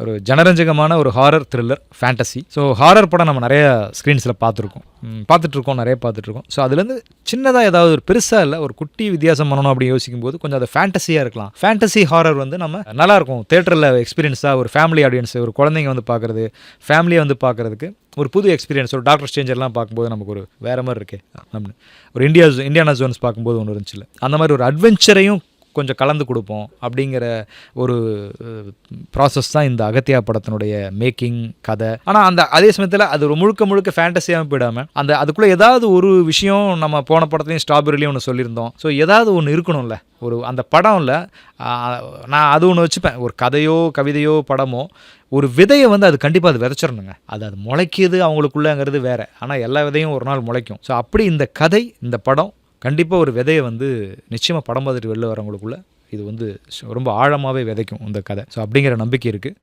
ஒரு ஜனரஞ்சகமான ஒரு horror thriller fantasy. So horror படம் நம்ம நிறைய ஸ்க்ரீன்ஸில் பார்த்துட்ருக்கோம் நிறைய பார்த்துட்ருக்கோம். ஸோ அதுலேருந்து சின்னதாக ஏதாவது ஒரு பெருசாக இல்லை ஒரு குட்டி வித்தியாசம் பண்ணணும் அப்படின்னு யோசிக்கும் போது கொஞ்சம் அது ஃபேண்டசியாக இருக்கலாம். ஃபேண்டசி ஹாரர் வந்து நம்ம நல்லாயிருக்கும் தேட்டரில் எக்ஸ்பீரியன்ஸாக ஒரு ஃபேமிலி ஆடியன்ஸ் ஒரு குழந்தைங்க வந்து பார்க்குறது ஃபேமிலியை வந்து பார்க்குறதுக்கு ஒரு புது எக்ஸ்பீரியன்ஸ். ஒரு டாக்டர் ஸ்ட்ரேஞ்சர்லாம் பார்க்கும்போது நமக்கு ஒரு வேறு மாதிரி இருக்கே நம்ம ஒரு இந்தியானா ஜோன்ஸ் பார்க்கும்போது ஒன்று இருந்துச்சுல்ல, அந்த மாதிரி ஒரு அட்வென்ச்சரையும் கொஞ்சம் கலந்து கொடுப்போம் அப்படிங்கிற ஒரு ப்ராசஸ் தான் இந்த அகத்தியா படத்தினுடைய மேக்கிங் கதை. ஆனால் அந்த அதே சமயத்தில் அது ஒரு முழுக்க ஃபேண்டஸியாக போயிடாமல் அதுக்குள்ளே ஏதாவது ஒரு விஷயம் நம்ம போன படத்துலையும் ஸ்ட்ராபெரிலையும் ஒன்று சொல்லியிருந்தோம். ஸோ ஏதாவது ஒன்று இருக்கணும்ல ஒரு அந்த படம்ல. நான் அது ஒன்று வச்சுப்பேன், ஒரு கதையோ கவிதையோ படமோ ஒரு விதையை வந்து அது கண்டிப்பாக அது விதைச்சிடணுங்க. அது முளைக்கிது அவங்களுக்குள்ளங்கிறது வேறு, ஆனால் எல்லா விதையும் ஒரு நாள் முளைக்கும். ஸோ அப்படி இந்த கதை இந்த படம் கண்டிப்பாக ஒரு விதையை வந்து நிச்சயமாக படம் பார்த்துட்டு வெளில வரவங்களுக்குள்ள இது வந்து ரொம்ப ஆழமாகவே விதைக்கும் இந்த கதை. ஸோ அப்படிங்கிற நம்பிக்கை இருக்குது.